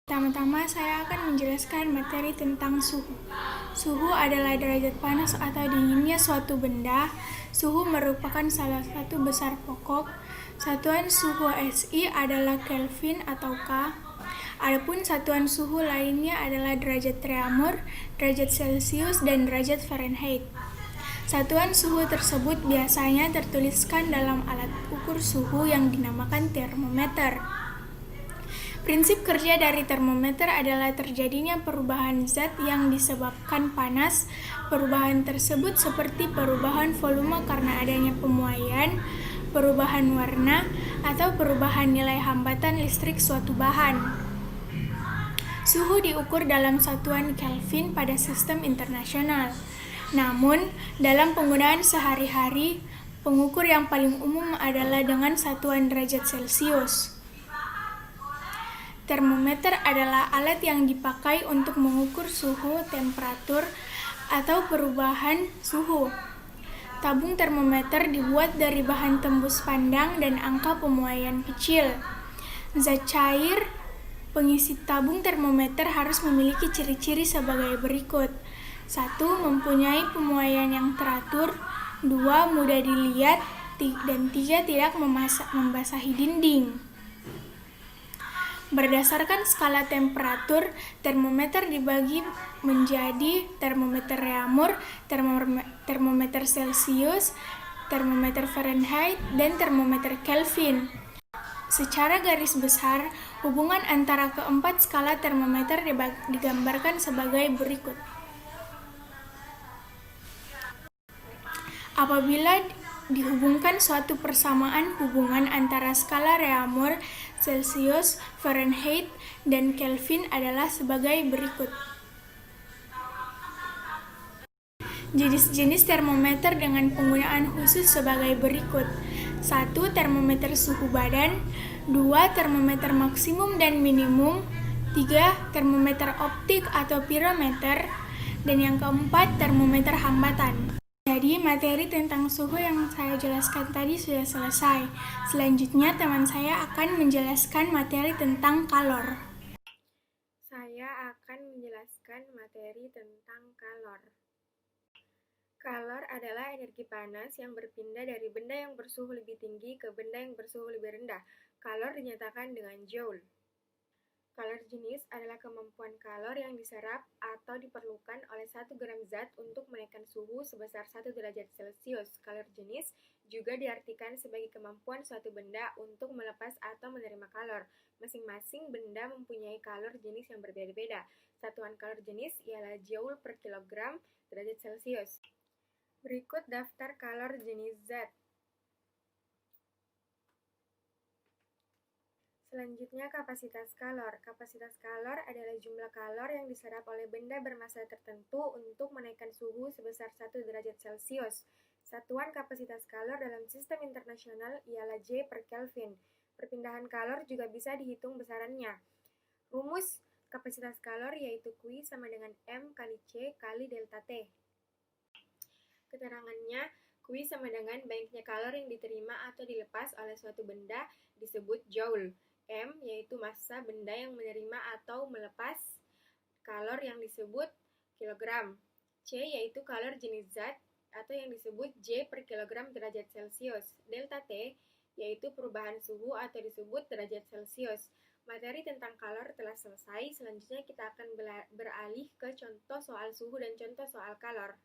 Pertama-tama saya akan menjelaskan materi tentang suhu. Suhu adalah derajat panas atau dinginnya suatu benda. Suhu merupakan salah satu besar pokok. Satuan suhu SI adalah Kelvin atau K. Adapun satuan suhu lainnya adalah derajat Reaumur, derajat Celcius, dan derajat Fahrenheit. Satuan suhu tersebut biasanya tertuliskan dalam alat ukur suhu yang dinamakan termometer. Prinsip kerja dari termometer adalah terjadinya perubahan zat yang disebabkan panas. Perubahan tersebut seperti perubahan volume karena adanya pemuaian, perubahan warna, atau perubahan nilai hambatan listrik suatu bahan. Suhu diukur dalam satuan Kelvin pada sistem internasional. Namun, dalam penggunaan sehari-hari, pengukur yang paling umum adalah dengan satuan derajat Celcius. Termometer adalah alat yang dipakai untuk mengukur suhu, temperatur, atau perubahan suhu. Tabung termometer dibuat dari bahan tembus pandang dan angka pemuaian kecil. Zat cair pengisi tabung termometer harus memiliki ciri-ciri sebagai berikut. 1. Mempunyai pemuaian yang teratur. 2. Mudah dilihat. Dan 3. Tidak membasahi dinding. Berdasarkan skala temperatur, termometer dibagi menjadi termometer Reaumur, termometer Celcius, termometer Fahrenheit, dan termometer Kelvin. Secara garis besar, hubungan antara keempat skala termometer digambarkan sebagai berikut. Apabila dihubungkan suatu persamaan hubungan antara skala Reaumur, Celcius, Fahrenheit, dan Kelvin adalah sebagai berikut. Jenis-jenis termometer dengan penggunaan khusus sebagai berikut. 1. Termometer suhu badan. 2. Termometer maksimum dan minimum. 3. Termometer optik atau pirometer. Dan yang keempat, termometer hambatan. Jadi, materi tentang suhu yang saya jelaskan tadi sudah selesai. Selanjutnya, teman saya akan menjelaskan materi tentang kalor. Saya akan menjelaskan materi tentang kalor. Kalor adalah energi panas yang berpindah dari benda yang bersuhu lebih tinggi ke benda yang bersuhu lebih rendah. Kalor dinyatakan dengan joule. Kalor jenis adalah kemampuan kalor yang diserap atau diperlukan oleh 1 gram zat untuk menaikkan suhu sebesar 1 derajat Celcius. Kalor jenis juga diartikan sebagai kemampuan suatu benda untuk melepas atau menerima kalor. Masing-masing benda mempunyai kalor jenis yang berbeda-beda. Satuan kalor jenis ialah joule per kilogram derajat Celcius. Berikut daftar kalor jenis zat. Selanjutnya, kapasitas kalor. Kapasitas kalor adalah jumlah kalor yang diserap oleh benda bermassa tertentu untuk menaikkan suhu sebesar 1 derajat Celcius. Satuan kapasitas kalor dalam sistem internasional ialah J per Kelvin. Perpindahan kalor juga bisa dihitung besarannya. Rumus kapasitas kalor yaitu Q sama dengan M kali C kali delta T. Keterangannya, Q sama dengan banyaknya kalor yang diterima atau dilepas oleh suatu benda disebut joule. M yaitu massa benda yang menerima atau melepas kalor yang disebut kilogram. C yaitu kalor jenis zat atau yang disebut J per kilogram derajat Celcius. Delta T yaitu perubahan suhu atau disebut derajat Celcius. Materi tentang kalor telah selesai. Selanjutnya kita akan beralih ke contoh soal suhu dan contoh soal kalor.